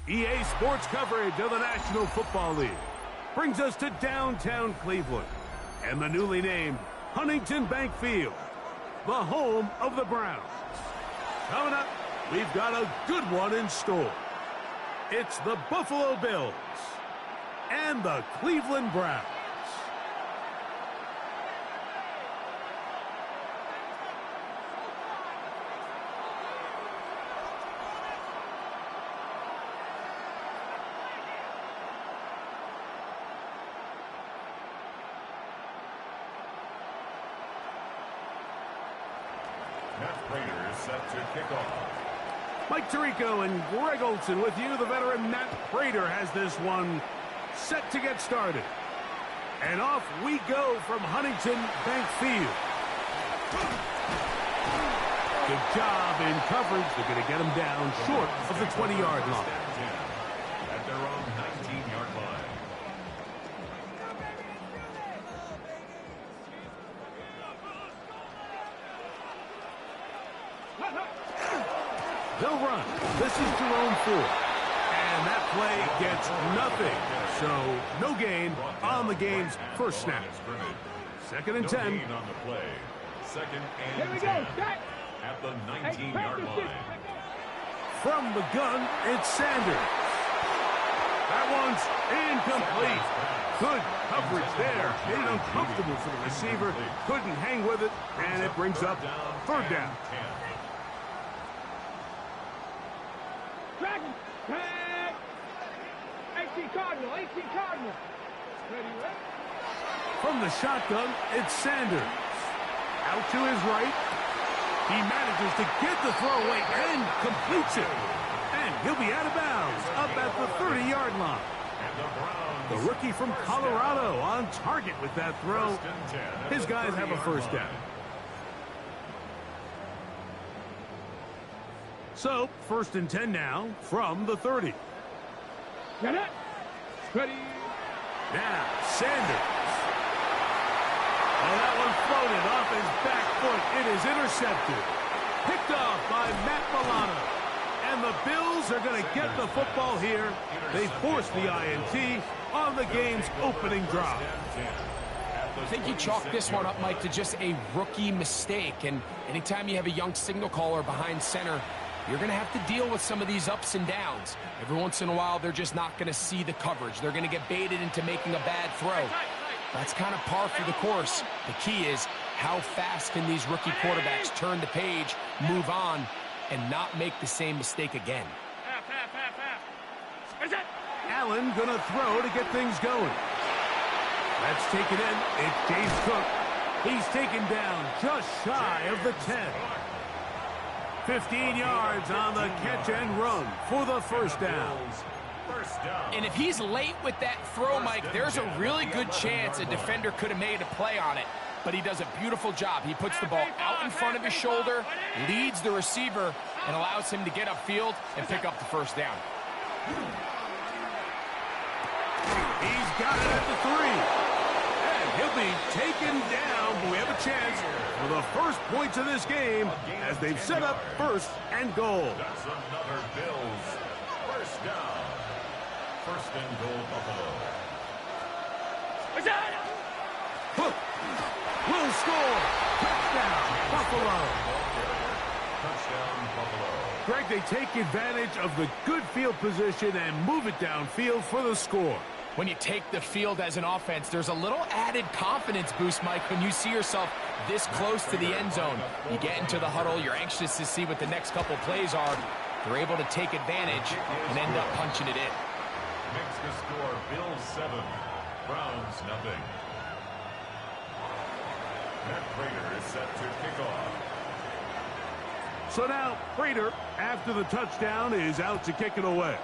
EA Sports coverage of the National Football League brings us to downtown Cleveland and the newly named Huntington Bank Field, the home of the Browns. Coming up, we've got a good one in store. It's the Buffalo Bills and the Cleveland Browns. Mike Tirico and Greg Olson with you. The veteran Matt Prater has this one set to get started. And off we go from Huntington Bank Field. Good job in coverage. They're going to get him down short of the 20-yard line. At their own 19-yard line. They'll run. This is Jerome Ford. And that play gets nothing. So no gain on the game's first snap. Second and 10. No gain on the play. Second and 10. At the 19-yard line. From the gun, it's Sanders. That one's incomplete. Good coverage there. Made it uncomfortable for the receiver. Couldn't hang with it, and it brings up third down. Dragon! Tag! 18 Cardinal, 18 Cardinal. Ready? From the shotgun, it's Sanders. Out to his right. He manages to get the throw away and completes it. And he'll be out of bounds up at the 30-yard line. The rookie from Colorado on target with that throw. His guys have a first down. So, first and 10 now from the 30. Get it. Ready. Now, Sanders. Oh, that one floated off his back foot. It is intercepted. Picked off by Matt Milano. And the Bills are going to get the football here. They force the INT on the game's opening drive. I think you chalk this one up, Mike, to just a rookie mistake. And anytime you have a young signal caller behind center, you're going to have to deal with some of these ups and downs. Every once in a while, they're just not going to see the coverage. They're going to get baited into making a bad throw. That's kind of par for the course. The key is how fast can these rookie quarterbacks turn the page, move on, and not make the same mistake again. Allen going to throw to get things going. That's taken in. It's James Cook. He's taken down just shy of the 10. 15 yards on the catch and run for the first down. And if he's late with that throw, Mike, there's a really good chance a defender could have made a play on it. But he does a beautiful job. He puts the ball out in front of his shoulder, leads the receiver, and allows him to get upfield and pick up the first down. He's got it at the 3. And he'll be taken down, but we have a chance for the first points of this game as they've set up first and goal. That's another Bills first down. First and goal, Buffalo. Hook will score. Touchdown, Buffalo. Touchdown, Buffalo. Greg, they take advantage of the good field position and move it downfield for the score. When you take the field as an offense, there's a little added confidence boost, Mike, when you see yourself this close to the end zone. You get into the huddle, you're anxious to see what the next couple plays are. They're able to take advantage and end up punching it in. Makes the score Bills 7, Browns nothing. Matt Prater is set to kick off. So now, Prater, after the touchdown, is out to kick it away.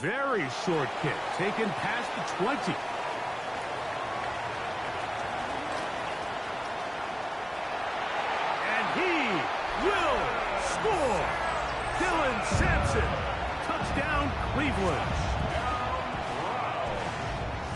Very short kick, taken past the 20. And he will score. Dylan Sampson, touchdown Cleveland.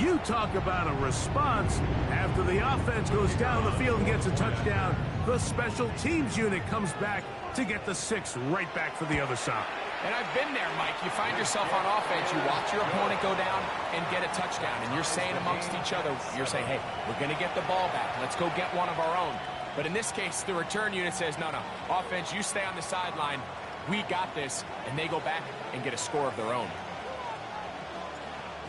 You talk about a response. After the offense goes down the field and gets a touchdown, the special teams unit comes back to get the 6 right back for the other side. And I've been there, Mike. You find yourself on offense, you watch your opponent go down and get a touchdown, and you're saying amongst each other, you're saying, hey, we're going to get the ball back. Let's go get one of our own. But in this case, the return unit says, no, offense, you stay on the sideline. We got this, and they go back and get a score of their own.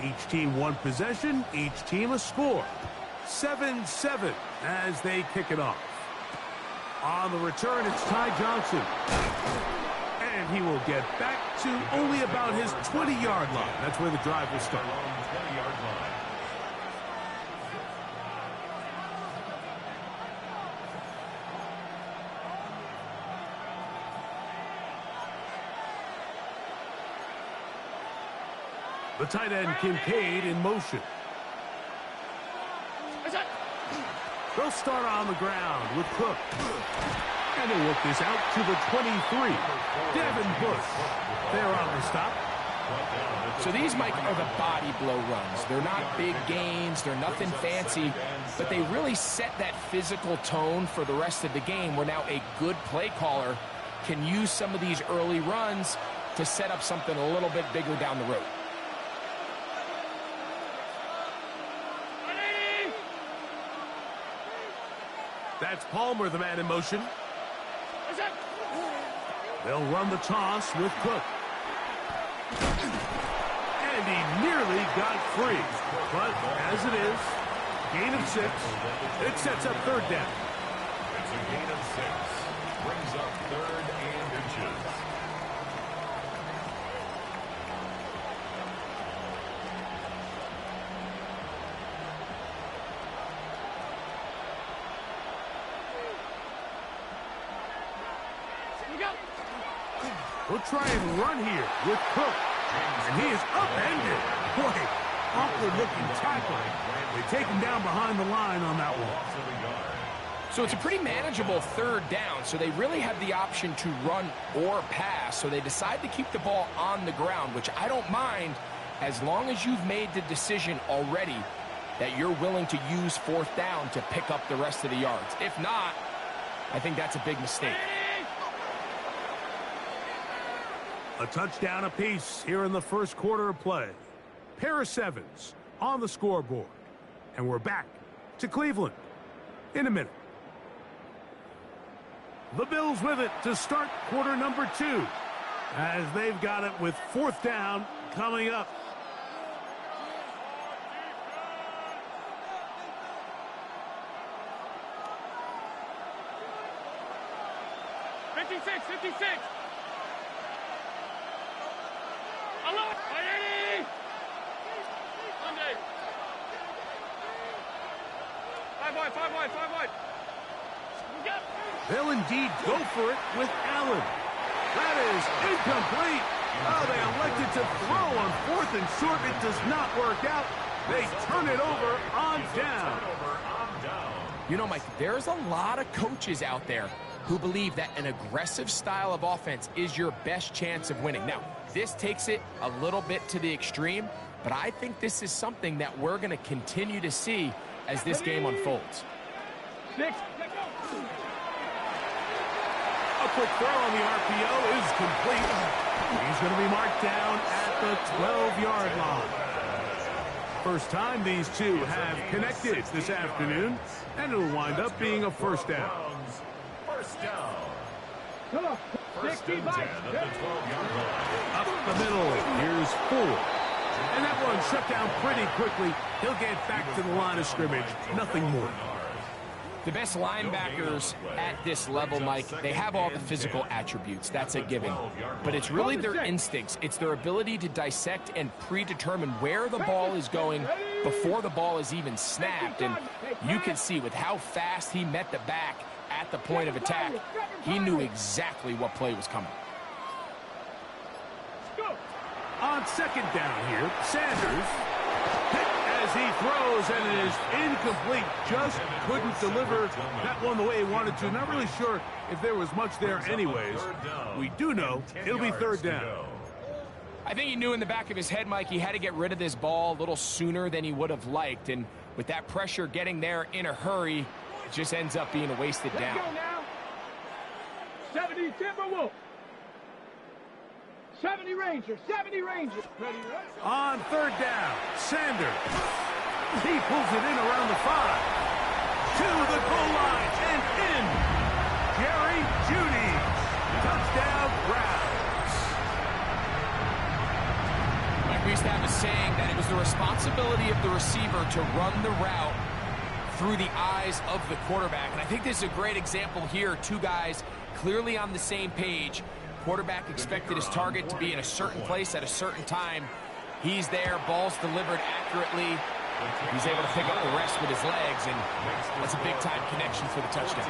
Each team one possession, each team a score. 7-7 as they kick it off. On the return, it's Ty Johnson. And he will get back to only about his 20-yard line. That's where the drive will start. 20-yard line. The tight end, Kincaid, in motion. They'll start on the ground with Cook. And they'll work this out to the 23. Devin Bush. They're on the stop. So these, Mike, are the body blow runs. They're not big gains. They're nothing fancy. But they really set that physical tone for the rest of the game where now a good play caller can use some of these early runs to set up something a little bit bigger down the road. That's Palmer, the man in motion. They'll run the toss with Cook. And he nearly got free. But as it is, gain of 6. It sets up third down. It's a gain of 6. Brings up 3rd and inches. We'll try and run here with Cook. And he is upended. Boy, awkward-looking tackle. They take him down behind the line on that one. So it's a pretty manageable third down, so they really have the option to run or pass, so they decide to keep the ball on the ground, which I don't mind as long as you've made the decision already that you're willing to use 4th down to pick up the rest of the yards. If not, I think that's a big mistake. A touchdown apiece here in the first quarter of play. Pair of 7s on the scoreboard. And we're back to Cleveland in a minute. The Bills with it to start quarter number 2 as they've got it with 4th down coming up. They'll indeed go for it with Allen. That is incomplete. Oh, they elected to throw on 4th and short. It does not work out. They turn it over on down. You know, Mike, there's a lot of coaches out there who believe that an aggressive style of offense is your best chance of winning. Now, this takes it a little bit to the extreme, but I think this is something that we're going to continue to see as this game unfolds. 6. A quick throw on the RPO is complete. He's going to be marked down at the 12-yard line. First time these two have connected this afternoon, and it'll wind up being a first down. First down. Come on. First and 10 at the 12-yard line. Up the middle, here's 4. And that one shut down pretty quickly. He'll get back to the line of scrimmage. Nothing more. The best linebackers at this level, Mike, they have all the physical attributes. That's a given. But it's really their instincts. It's their ability to dissect and predetermine where the ball is going before the ball is even snapped. And you can see with how fast he met the back at the point of attack, he knew exactly what play was coming. On second down here, Sanders hit as he throws, and it is incomplete. Just couldn't deliver that one the way he wanted to. Not really sure if there was much there anyways. We do know it'll be third down. I think he knew in the back of his head, Mike, he had to get rid of this ball a little sooner than he would have liked. And with that pressure getting there in a hurry, it just ends up being a wasted down. Let's go now. 70 Timberwolf. 70 Rangers. 70 Rangers. Ready, right? On third down, Sanders. He pulls it in around the 5. To the goal line and in. Jerry Jeudy. Touchdown, Browns. Mike, we used to have a saying that it was the responsibility of the receiver to run the route through the eyes of the quarterback. And I think this is a great example here. Two guys clearly on the same page. Quarterback expected his target to be in a certain place at a certain time. He's there, ball's delivered accurately. He's able to pick up the rest with his legs, and that's a big-time connection for the touchdown.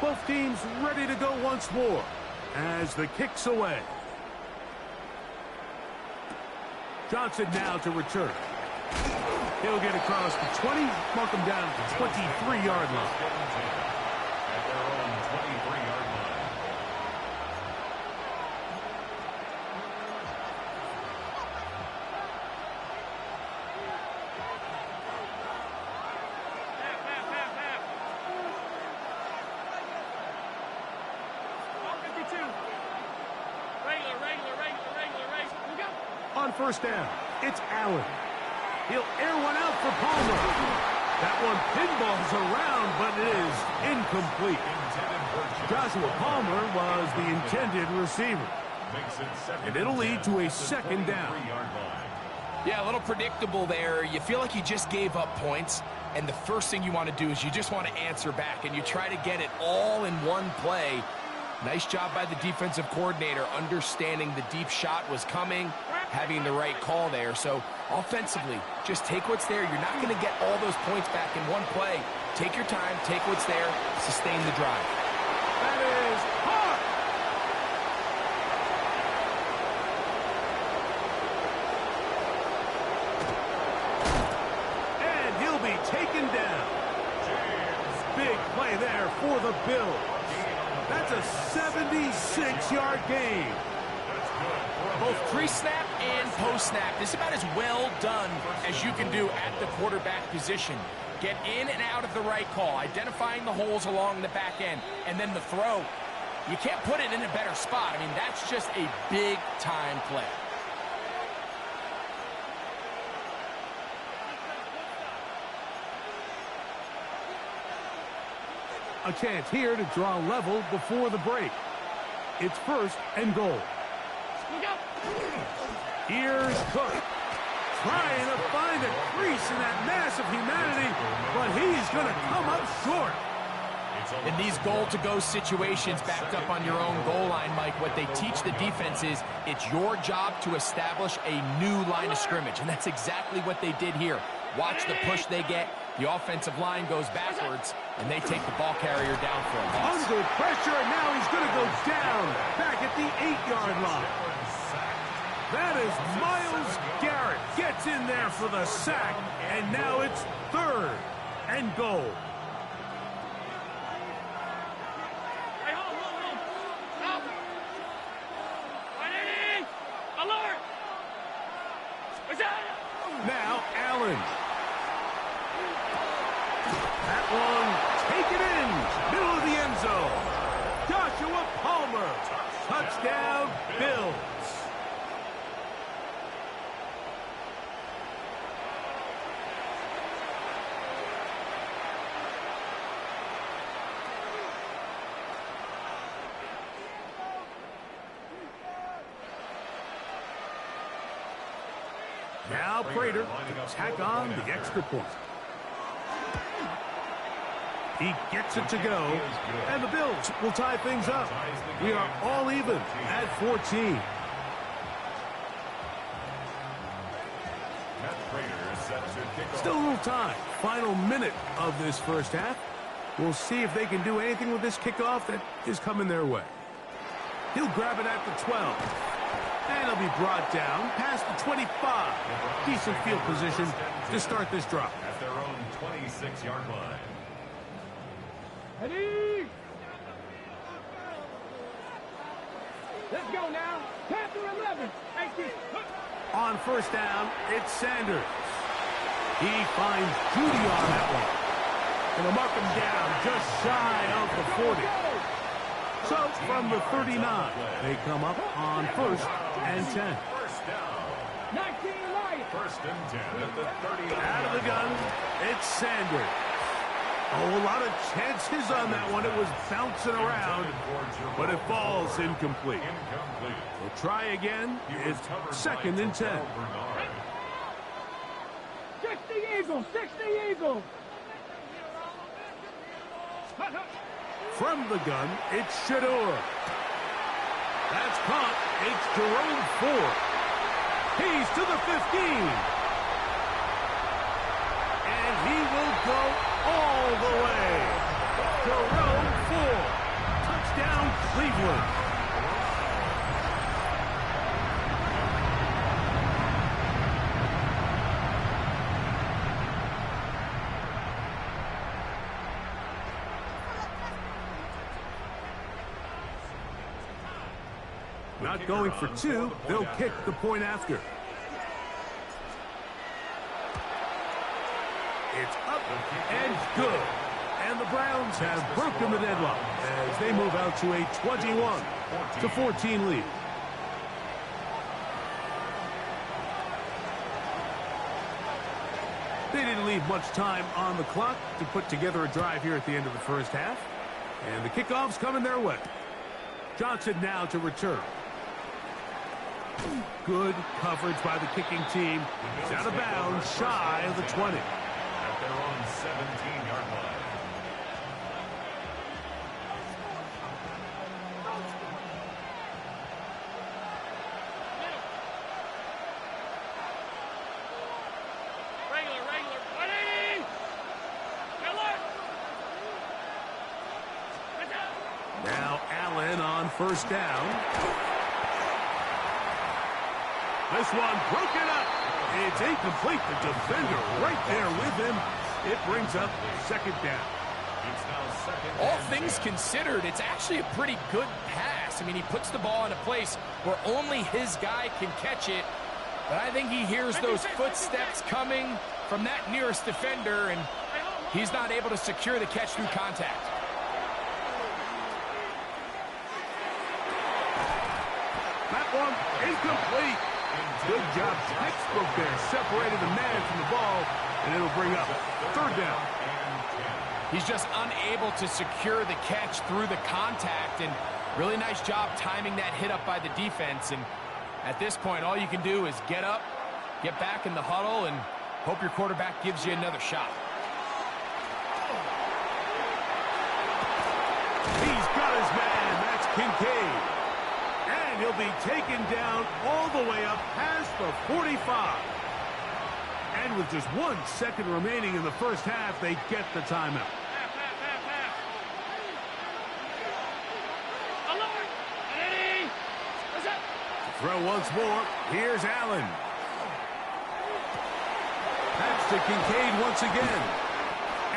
Both teams ready to go once more as the kick's away. Johnson now to return. He'll get across the 20, mark him down at the 23-yard line. At their own 23-yard line. On first down, it's Allen. He'll air one out for Palmer. That one pinballs around, but it is incomplete. Joshua Palmer was the intended receiver. And it'll lead to a second down. Yeah, a little predictable there. You feel like you just gave up points, and the first thing you want to do is you just want to answer back, and you try to get it all in one play. Nice job by the defensive coordinator understanding the deep shot was coming, having the right call there. So offensively, just take what's there. You're not going to get all those points back in one play. Take your time, take what's there, sustain the drive. That is hard. And he'll be taken down. Big play there for the Bills. That's a 76-yard gain. Both pre-snap and post-snap, this is about as well done as you can do at the quarterback position. Get in and out of the right call, identifying the holes along the back end, and then the throw. You can't put it in a better spot. I mean, that's just a big-time play. A chance here to draw level before the break. It's first and goal. Here's Cook. Trying to find a crease in that mass of humanity, but he's going to come up short. In these goal-to-go situations backed up on your own goal line, Mike, what they teach the defense is it's your job to establish a new line of scrimmage, and that's exactly what they did here. Watch the push they get. The offensive line goes backwards, and they take the ball carrier down for a loss. Under pressure, and now he's going to go down back at the 8-yard line. That is Myles Garrett. Gets in there for the sack, and now it's third and goal. Now Allen. That one taken in, middle of the end zone. Joshua Palmer. Touchdown, Bills. Now Prater to tack on the extra point. He gets it to go, and the Bills will tie things up. We are all even at 14. Still a little time. Final minute of this first half. We'll see if they can do anything with this kickoff that is coming their way. He'll grab it at the 12. And he'll be brought down past the 25. Decent field position to start this drive. At their own 26-yard line. Ready? Let's go now. Panther 11. 18. On first down, it's Sanders. He finds Judy on that one. Gonna mark him down just shy of the 40. So from the 39, they come up on first and 10. First down. 19 Lions. First and 10 at the 30. Out of the gun, it's Sanders. Oh, a lot of chances on that one. It was bouncing around, but it falls incomplete. We'll try again. It's second and 10. 60 Eagles. 60 Eagles. From the gun, it's Shador. That's caught. It's Jerome Ford. He's to the 15. And he will go all the way. Jerome Ford. Touchdown, Cleveland. Not going for two, they'll kick the point after. It's up and good. And the Browns have broken the deadlock as they move out to a 21-14 lead. They didn't leave much time on the clock to put together a drive here at the end of the first half. And the kickoff's coming their way. Johnson now to return. Good coverage by the kicking team. He's out of bounds, shy of the 20. At their own 17-yard line. Regular. Ready? Now Allen on first down. This one broken up. It's incomplete. The defender right there with him. It brings up second down. It's now second. All things considered, it's actually a pretty good pass. I mean, he puts the ball in a place where only his guy can catch it. But I think he hears those footsteps coming from that nearest defender, and he's not able to secure the catch through contact. That one incomplete. Good job. Textbook there. Separated the man from the ball, and it'll bring up third down. He's just unable to secure the catch through the contact, and really nice job timing that hit up by the defense. And at this point, all you can do is get up, get back in the huddle, and hope your quarterback gives you another shot. He's got his man. That's Kincaid. And he'll be taken down all the way up past the 45. And with just 1 second remaining in the first half, they get the timeout. Throw once more. Here's Allen. Pass to Kincaid once again.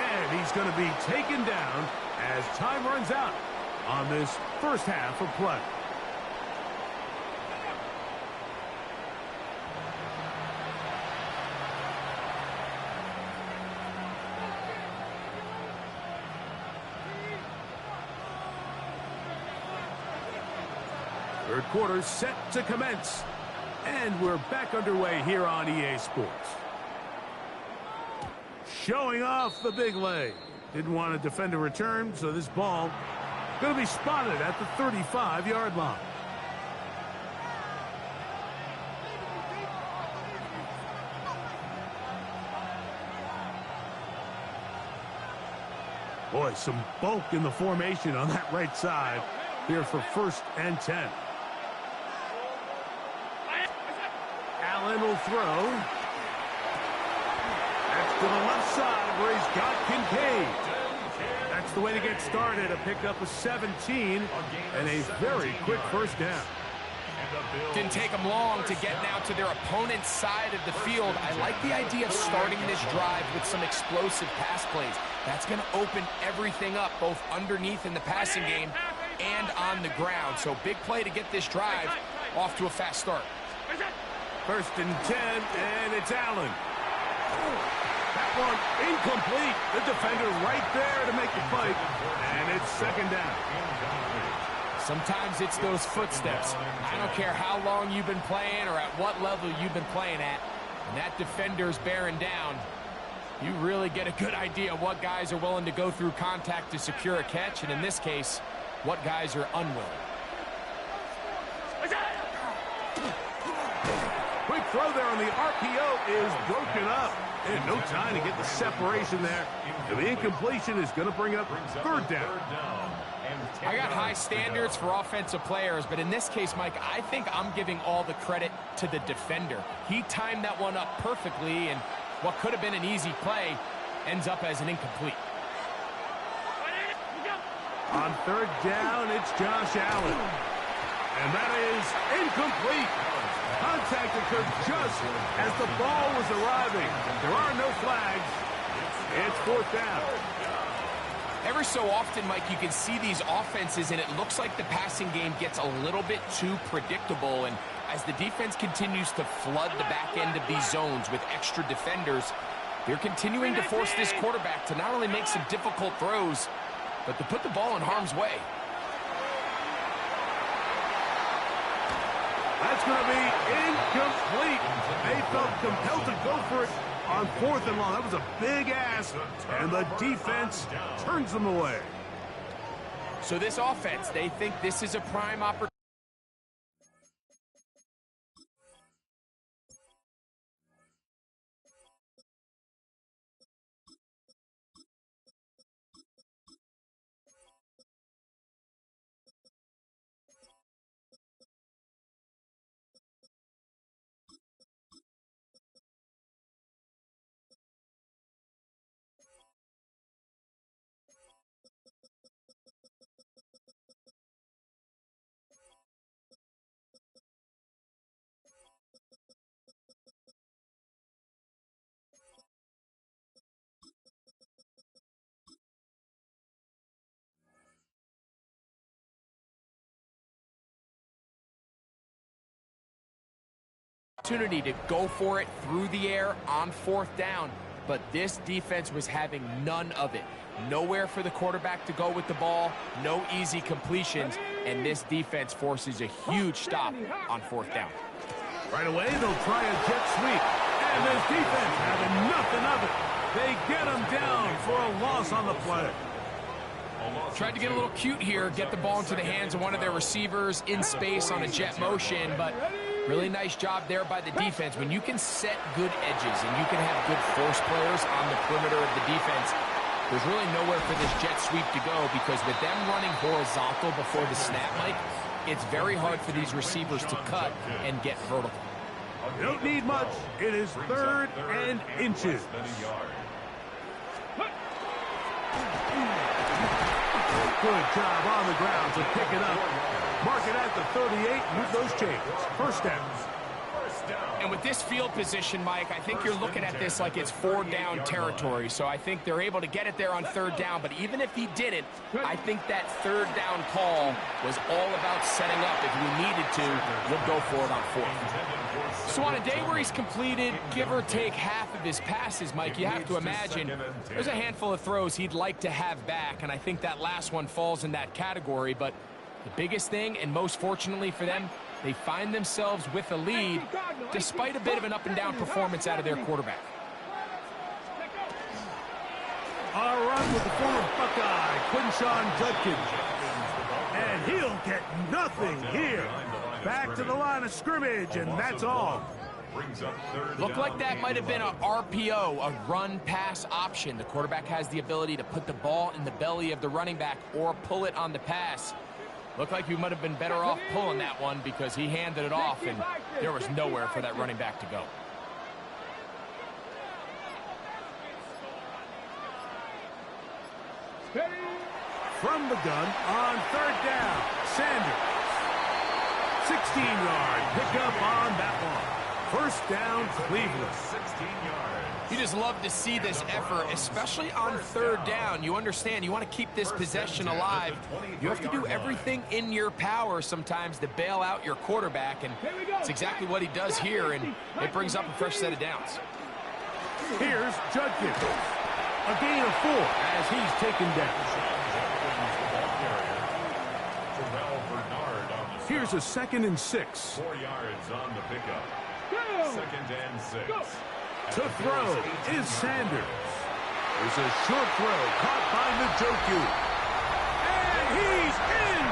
And he's going to be taken down as time runs out on this first half of play. Third quarter set to commence. And we're back underway here on EA Sports. Showing off the big leg. Didn't want to defend a return, so this ball going to be spotted at the 35-yard line. Boy, some bulk in the formation on that right side here for first and 10. Allen will throw. That's to the left side where he's got Kincaid. That's the way to get started. A pickup of 17 and a very quick first down. Didn't take them long to get now to their opponent's side of the field. I like the idea of starting this drive with some explosive pass plays. That's going to open everything up, both underneath in the passing game and on the ground. So big play to get this drive off to a fast start. 1st and 10, and it's Allen. That one incomplete. The defender right there to make the fight, and it's 2nd down. Sometimes it's those footsteps. I don't care how long you've been playing or at what level you've been playing at. When that defender's bearing down, you really get a good idea of what guys are willing to go through contact to secure a catch, and in this case, what guys are unwilling. Quick throw there on the RPO is broken up. And no time to get the separation there. The incompletion is going to bring up 3rd down. I got high standards for offensive players, but in this case, Mike, I think I'm giving all the credit to the defender. He timed that one up perfectly, and what could have been an easy play ends up as an incomplete. On 3rd down, it's Josh Allen. And that is incomplete. Contact occurred just as the ball was arriving. There are no flags. It's 4th down. Every so often, Mike, you can see these offenses, and it looks like the passing game gets a little bit too predictable. And as the defense continues to flood the back end of these zones with extra defenders, they're continuing to force this quarterback to not only make some difficult throws, but to put the ball in harm's way. That's going to be incomplete. They felt compelled to go for it on 4th and long. That was a big ask, and the defense turns them away. So this offense, they think this is a prime opportunity. Opportunity to go for it through the air on 4th down, but this defense was having none of it. Nowhere for the quarterback to go with the ball, no easy completions, and this defense forces a huge stop on 4th down. Right away, they'll try a jet sweep, and this defense having nothing of it. They get him down for a loss on the play. Tried to get a little cute here, get the ball into the hands of one of their receivers in space on a jet motion, but really nice job there by the defense. When you can set good edges and you can have good force players on the perimeter of the defense, there's really nowhere for this jet sweep to go, because with them running horizontal before the snap, Mike, it's very hard for these receivers to cut and get vertical. You don't need much. It is 3rd and inches. Good job on the ground to pick it up. Mark it at the 38 with those changes. 1st down. And with this field position, Mike, I think you're looking at this like it's 4 down territory. So I think they're able to get it there on 3rd down. But even if he didn't, I think that 3rd down call was all about setting up. If we needed to, we'll go for it on 4th. So on a day where he's completed, give or take half of his passes, Mike, you have to imagine there's a handful of throws he'd like to have back. And I think that last one falls in that category. But the biggest thing, and most fortunately for them, they find themselves with a lead despite a bit of an up-and-down performance out of their quarterback. A run with the former Buckeye, Quinshawn Judkins. And he'll get nothing here. Back to the line of scrimmage, and that's all. Looked like that might have been a RPO, a run-pass option. The quarterback has the ability to put the ball in the belly of the running back or pull it on the pass. Looked like you might have been better off pulling that one, because he handed it off, and there was nowhere for that running back to go. From the gun on 3rd down, Sanders. 16-yard pickup on that one. First down, Cleveland. 16 yards. You just love to see this effort, especially on third down. You understand, you want to keep this possession alive. You have to do everything in your power sometimes to bail out your quarterback, and it's exactly what he does here, and it brings up a fresh set of downs. Here's Judkins. A gain of 4 as he's taken down. Here's a 2nd and 6. 4 yards on the pickup. Go. 2nd and 6. To throw is Sanders. There's a short throw caught by Njoku. And he's in!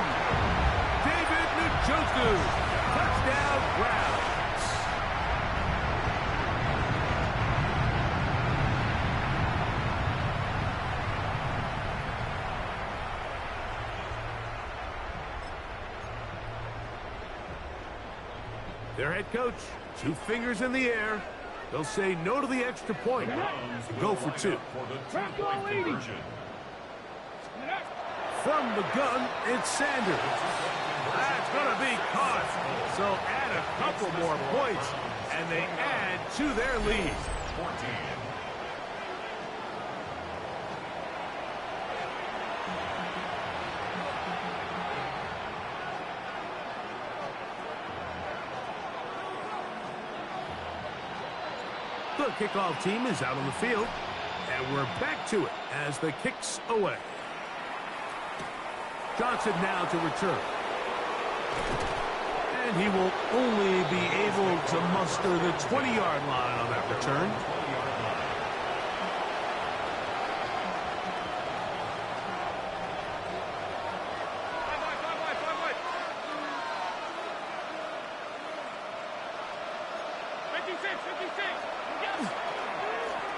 David Njoku. Touchdown Browns. Their head coach, 2 fingers in the air. They'll say no to the extra point and go for 2. From the gun, it's Sanders. That's going to be caught. So add a couple more points, and they add to their lead. 14. The kickoff team is out on the field, and we're back to it as the kick's away. Johnson now to return. And he will only be able to muster the 20-yard line on that return.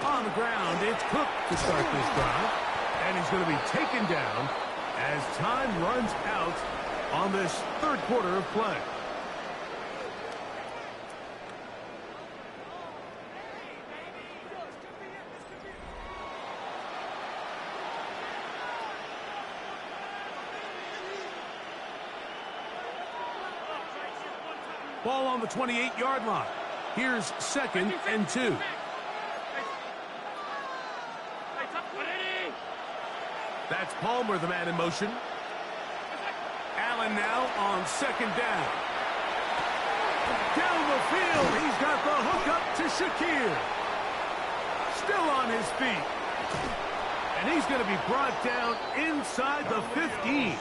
On the ground, it's Cook to start this drive. And he's going to be taken down as time runs out on this third quarter of play. Ball on the 28-yard line. Here's 2nd and 2. That's Palmer, the man in motion. Allen now on 2nd down. Down the field, he's got the hook up to Shakir. Still on his feet. And he's going to be brought down inside the 15.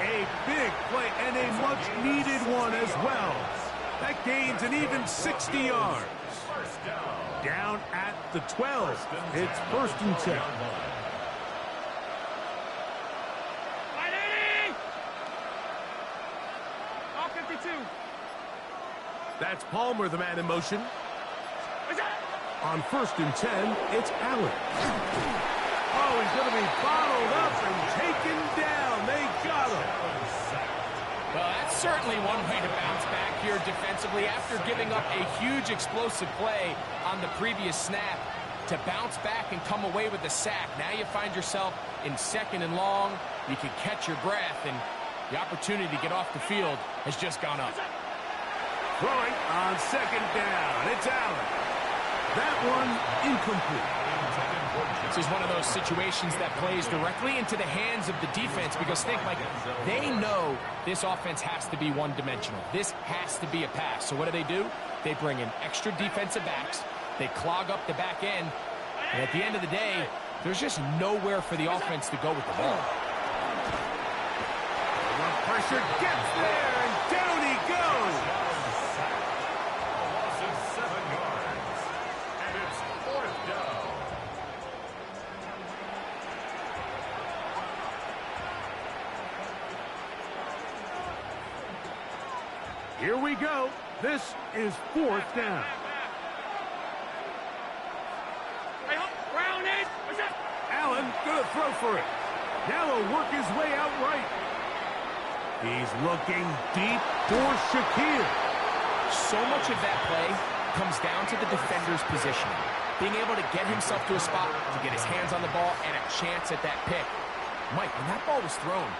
A big play and a much-needed one as well. That gains an even 60 yards. Down at the 12. It's 1st and 10. That's Palmer, the man in motion. On 1st and 10, it's Allen. Oh, he's going to be bottled up and taken down. They got him. Well, that's certainly one way to bounce back here defensively after giving up a huge explosive play on the previous snap. To bounce back and come away with the sack. Now you find yourself in 2nd and long. You can catch your breath, and the opportunity to get off the field has just gone up. Throwing on 2nd down. It's Allen. That one incomplete. This is one of those situations that plays directly into the hands of the defense because think, Mike, they know this offense has to be one-dimensional. This has to be a pass. So what do? They bring in extra defensive backs. They clog up the back end. And at the end of the day, there's just nowhere for the offense to go with the ball. The pressure gets there, and down he goes. Loss of 7 yards. And it's 4th down. Here we go. This is 4th down. Allen gonna throw for it. Now he'll work his way out right. He's looking deep for Shakir. So much of that play comes down to the defender's positioning. Being able to get himself to a spot, to get his hands on the ball, and a chance at that pick. Mike, when that ball was thrown,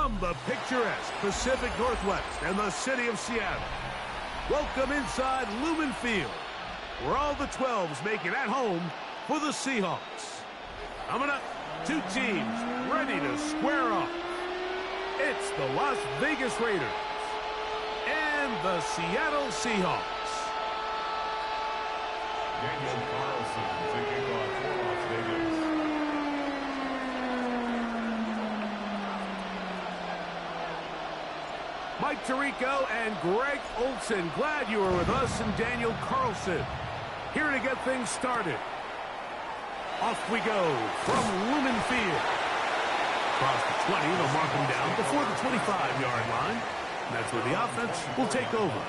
From the picturesque Pacific Northwest and the city of Seattle, welcome inside Lumen Field, where all the 12s make it at home for the Seahawks. Coming up, two teams ready to square off. It's the Las Vegas Raiders and the Seattle Seahawks. Daniel Carlson taking on for Las Vegas. Mike Tirico and Greg Olson, glad you were with us, and Daniel Carlson here to get things started. Off we go from Lumen Field. Across the 20, they'll mark him down before the 25-yard line. And that's where the offense will take over.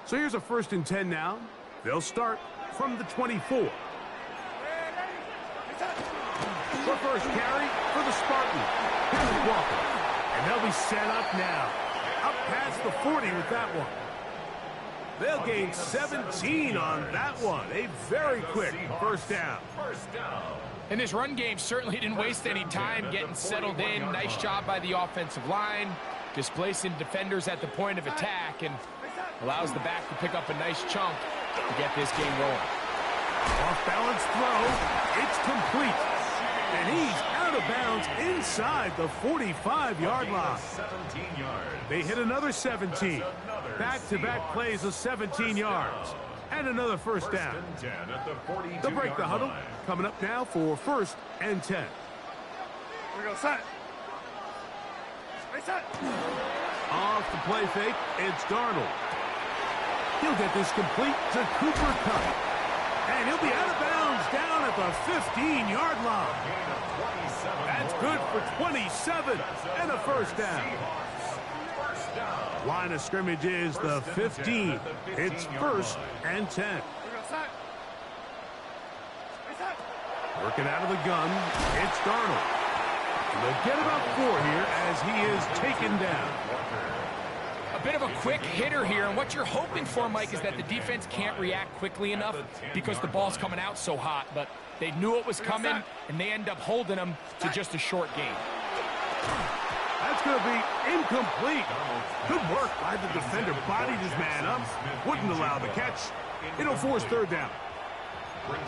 So here's a 1st and 10 now. They'll start from the 24. The first carry for the Spartans. Here's Walker. And they'll be set up now. Up past the 40 with that one. They'll gain 17 on that one. A very quick first down. And this run game certainly didn't waste any time getting settled in. Nice job by the offensive line, displacing defenders at the point of attack, and allows the back to pick up a nice chunk to get this game rolling. Off-balance throw. It's complete. And he's out of bounds inside the 45-yard line. 17 yards. They hit another 17. Back-to-back plays of 17 yards. And another first down. They'll break the huddle. Coming up now for 1st and 10. We go set. Off the play fake, it's Darnold. He'll get this complete to Cooper Kupp. And he'll be out of bounds down at the 15-yard line. That's good for 27 and a first down. Line of scrimmage is the 15. It's 1st and 10. Working out of the gun, it's Darnold. And they'll get about 4 here as he is taken down. A bit of a quick hitter here, and what you're hoping for, Mike, is that the defense can't react quickly enough because the ball's coming out so hot, but they knew it was coming, and they end up holding them to just a short gain. That's going to be incomplete. Good work by the defender. Bodied his man up. Wouldn't allow the catch. It'll force 3rd down.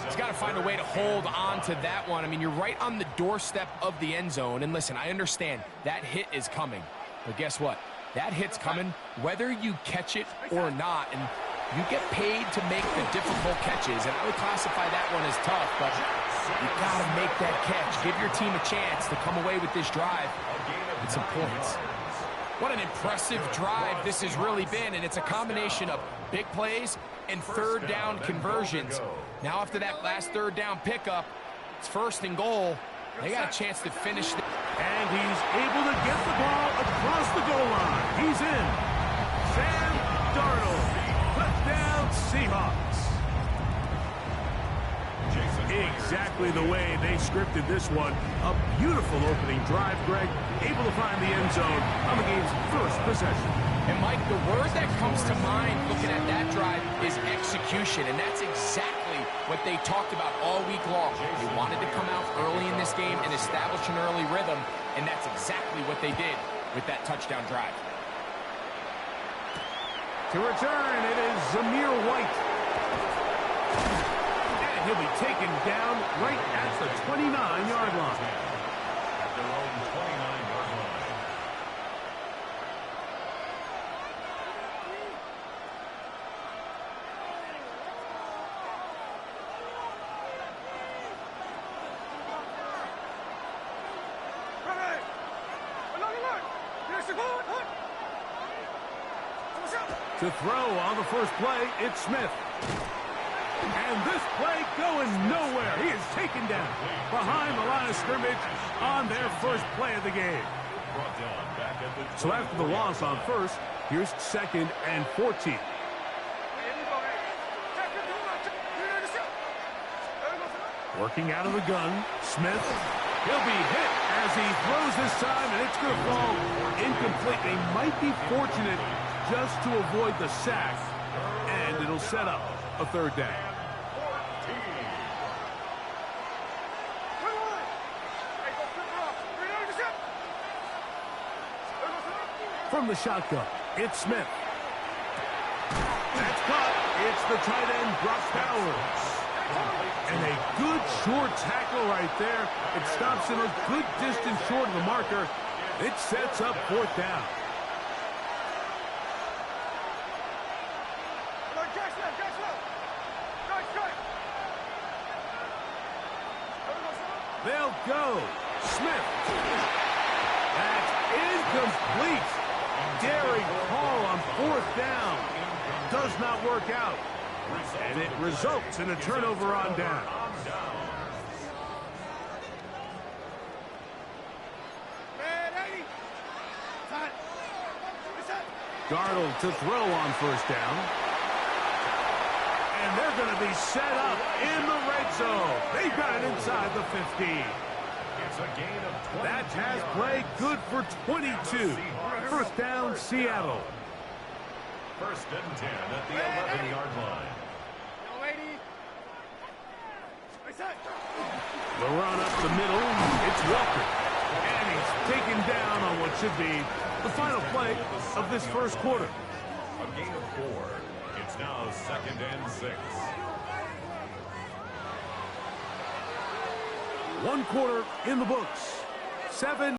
He's got to find a way to hold on to that one. I mean, you're right on the doorstep of the end zone, and listen, I understand that hit is coming, but guess what? That hit's coming whether you catch it or not, and you get paid to make the difficult catches, and I would classify that one as tough, but you got to make that catch. Give your team a chance to come away with this drive with some points. What an impressive drive this has really been, and it's a combination of big plays and 3rd down conversions. Now after that last 3rd down pickup, it's 1st and goal. They got a chance to finish. And he's able to get the ball across the goal line. He's in. Sam Darnold. Touchdown, Seahawks. Exactly the way they scripted this one. A beautiful opening drive, Greg. Able to find the end zone on the game's 1st possession. And, Mike, the word that comes to mind looking at that drive is execution, and that's exactly what they talked about all week long. They wanted to come out early in this game and establish an early rhythm, and that's exactly what they did with that touchdown drive. To return, it is Zamir White. And he'll be taken down right at the 29-yard line. At their own 29-yard line. To throw on the first play, it's Smith. And this play going nowhere. He is taken down behind the line of scrimmage on their first play of the game. So after the loss on 1st, here's 2nd and 14. Working out of the gun, Smith. He'll be hit as he throws this time, and it's going to fall incomplete. They might be fortunate just to avoid the sack, and it'll set up a third down. From the shotgun, it's Smith. That's caught. It's the tight end, Brock Bowers. And a good short tackle right there. It stops him a good distance short of the marker. It sets up fourth down. They'll go. Smith. That's incomplete. Daring call on fourth down. Does not work out. And it results in a turnover on down. Darnold to throw on first down. And they're going to be set up in the red zone. They've got it inside the 15. It's a gain of 20. That has play good for 22. First down, Seattle. First and 10 at the 11-yard line. The run up the middle, it's Walker. And he's taken down on what should be the final play of this first quarter. A gain of 4. It's now second and 6. One quarter in the books. 7